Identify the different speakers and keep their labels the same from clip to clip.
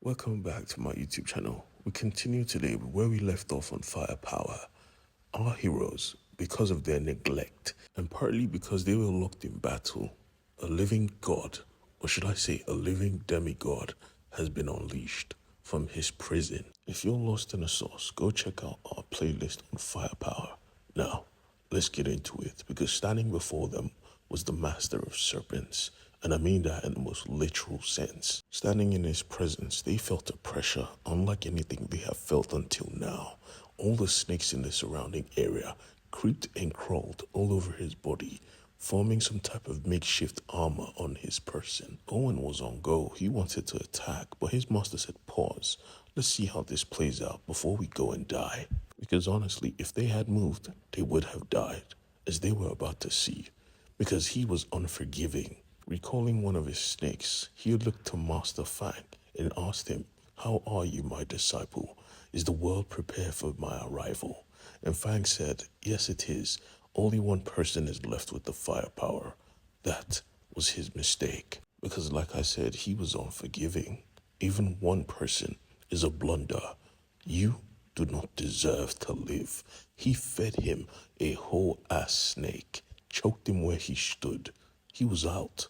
Speaker 1: Welcome back to my YouTube channel. We continue today with where we left off on firepower. Our heroes, because of their neglect, and partly because they were locked in battle, a living god, or should I say a living demigod, has been unleashed from his prison. If you're lost in a sauce, go check out our playlist on firepower. Now, let's get into it, because standing before them was the master of serpents, and I mean that in the most literal sense. Standing in his presence, they felt a pressure unlike anything they have felt until now. All the snakes in the surrounding area creeped and crawled all over his body, forming some type of makeshift armor on his person. Owen was on go. He wanted to attack, but his master said, pause. Let's see how this plays out before we go and die. Because honestly, if they had moved, they would have died, as they were about to see. Because he was unforgiving. Recalling one of his snakes, he looked to Master Fang and asked him, how are you, my disciple? Is the world prepared for my arrival? And Fang said, yes it is. Only one person is left with the firepower. That was his mistake. Because like I said, he was unforgiving. Even one person is a blunder. You do not deserve to live. He fed him a whole ass snake, choked him where he stood. He was out.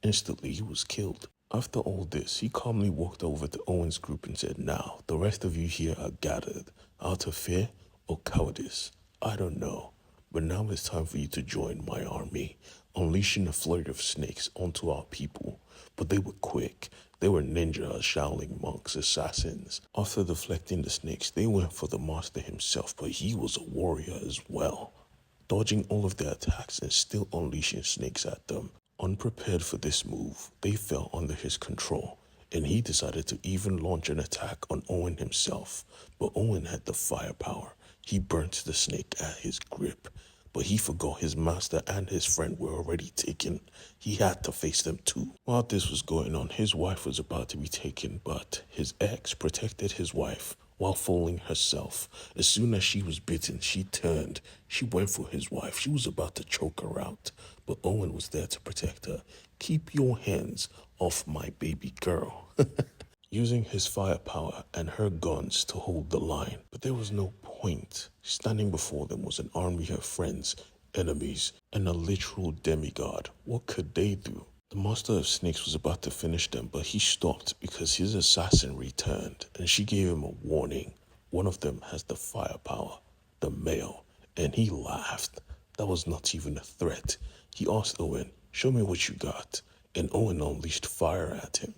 Speaker 1: Instantly, he was killed. After all this, he calmly walked over to Owen's group and said, now, the rest of you here are gathered. Out of fear or cowardice? I don't know. But now it's time for you to join my army, unleashing a flurry of snakes onto our people. But they were quick. They were ninja, Shaolin monks, assassins. After deflecting the snakes, they went for the master himself, but he was a warrior as well, dodging all of their attacks and still unleashing snakes at them. Unprepared for this move, they fell under his control, and he decided to even launch an attack on Owen himself. But Owen had the firepower. He burnt the snake at his grip, but he forgot his master and his friend were already taken. He had to face them too. While this was going on, his wife was about to be taken, but his ex protected his wife while falling herself. As soon as she was bitten, she turned. She went for his wife. She was about to choke her out, but Owen was there to protect her. Keep your hands off my baby girl. Using his firepower and her guns to hold the line. But there was no point. Standing before them was an army of friends, enemies, and a literal demigod. What could they do? The master of snakes was about to finish them, but he stopped because his assassin returned, and she gave him a warning. One of them has the firepower, the male, and he laughed. That was not even a threat. He asked Owen, show me what you got, and Owen unleashed fire at him.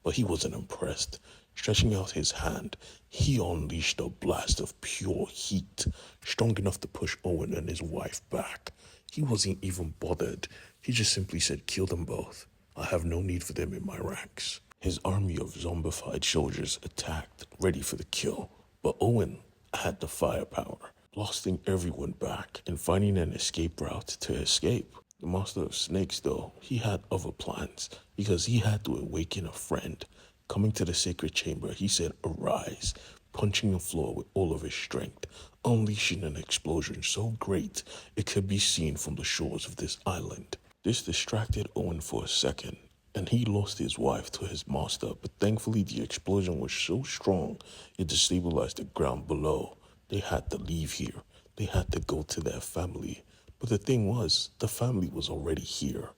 Speaker 1: But he wasn't impressed. Stretching out his hand, he unleashed a blast of pure heat, strong enough to push Owen and his wife back. He wasn't even bothered. He just simply said, kill them both. I have no need for them in my ranks. His army of zombified soldiers attacked, ready for the kill. But Owen had the firepower, blasting everyone back and finding an escape route to escape. The master of snakes, though, he had other plans because he had to awaken a friend. Coming to the sacred chamber, he said, arise, punching the floor with all of his strength, unleashing an explosion so great it could be seen from the shores of this island. This distracted Owen for a second, and he lost his wife to his master, but thankfully the explosion was so strong it destabilized the ground below. They had to leave here. They had to go to their family. But the thing was, the family was already here.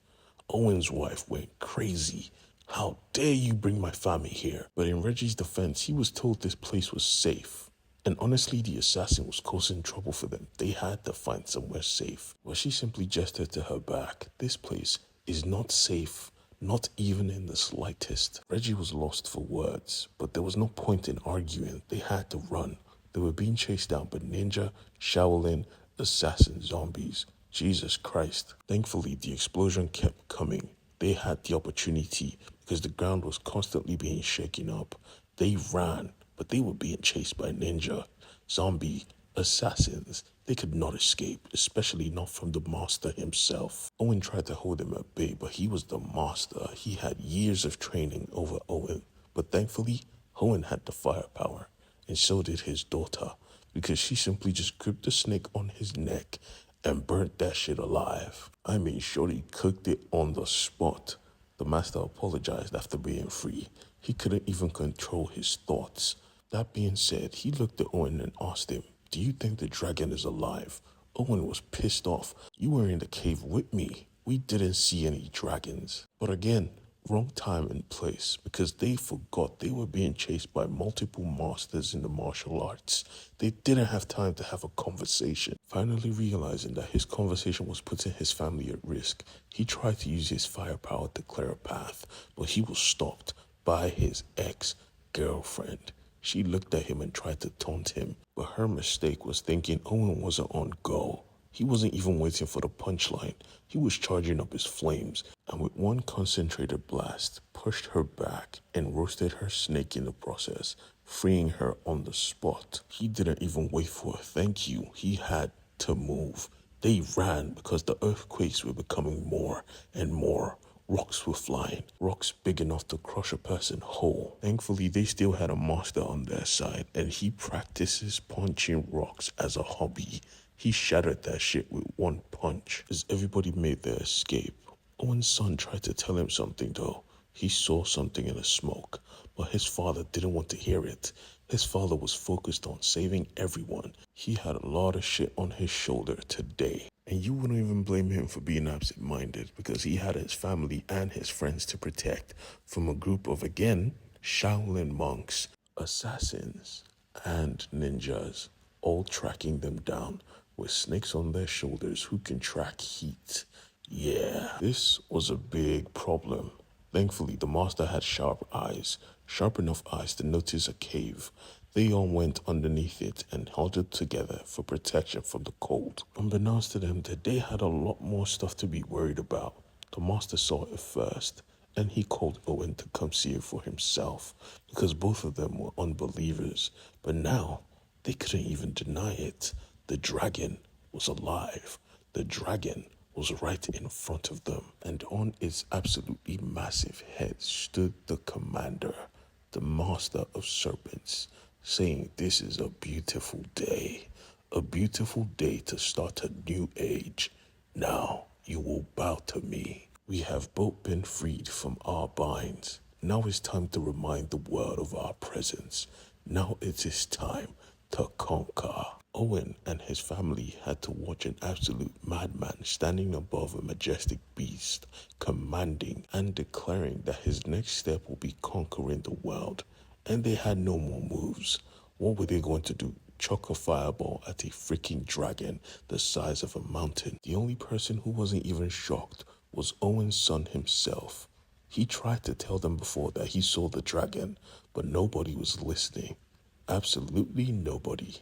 Speaker 1: Owen's wife went crazy. How dare you bring my family here? But in Reggie's defense, he was told this place was safe. And honestly, the assassin was causing trouble for them. They had to find somewhere safe. But she simply gestured to her back. This place is not safe, not even in the slightest. Reggie was lost for words, but there was no point in arguing. They had to run. They were being chased down by ninja, Shaolin, assassin zombies. Jesus Christ. Thankfully, the explosion kept coming. They had the opportunity because the ground was constantly being shaken up. They ran, but they were being chased by ninja, zombie, assassins. They could not escape, especially not from the master himself. Owen tried to hold him at bay, but he was the master. He had years of training over Owen. But thankfully, Owen had the firepower, and so did his daughter, because she simply just gripped the snake on his neck and burnt that shit alive. I mean, shorty cooked it on the spot. The master apologized after being free. He couldn't even control his thoughts. That being said, he looked at Owen and asked him, "Do you think the dragon is alive?" Owen was pissed off. "You were in the cave with me. We didn't see any dragons." But again, wrong time and place, because they forgot they were being chased by multiple masters in the martial arts. They didn't have time to have a conversation. Finally realizing that his conversation was putting his family at risk, he tried to use his firepower to clear a path, but he was stopped by his ex-girlfriend. She looked at him and tried to taunt him, but her mistake was thinking Owen wasn't on go. He wasn't even waiting for the punchline. He was charging up his flames, and with one concentrated blast, pushed her back and roasted her snake in the process, freeing her on the spot. He didn't even wait for a thank you. He had to move. They ran because the earthquakes were becoming more and more. Rocks were flying, rocks big enough to crush a person whole. Thankfully, they still had a master on their side, and he practices punching rocks as a hobby. He shattered that shit with one punch. As everybody made their escape, Owen's son tried to tell him something though. He saw something in the smoke, but his father didn't want to hear it. His father was focused on saving everyone. He had a lot of shit on his shoulder today. And you wouldn't even blame him for being absent-minded, because he had his family and his friends to protect from a group of, again, Shaolin monks, assassins, and ninjas, all tracking them down with snakes on their shoulders who can track heat. Yeah, this was a big problem. Thankfully, the master had sharp enough eyes to notice a cave. They all went underneath it and huddled together for protection from the cold. Unbeknownst to them that they had a lot more stuff to be worried about. The master saw it first, and he called Owen to come see it for himself, because both of them were unbelievers. But now, they couldn't even deny it. The dragon was alive. The dragon was right in front of them, and on its absolutely massive head stood the commander, the master of serpents, saying, "This is a beautiful day to start a new age. Now you will bow to me. We have both been freed from our binds. Now it's time to remind the world of our presence. Now it is time to conquer." Owen and his family had to watch an absolute madman standing above a majestic beast, commanding and declaring that his next step will be conquering the world. And they had no more moves. What were they going to do? Chuck a fireball at a freaking dragon the size of a mountain? The only person who wasn't even shocked was Owen's son himself. He tried to tell them before that he saw the dragon, but nobody was listening. Absolutely nobody.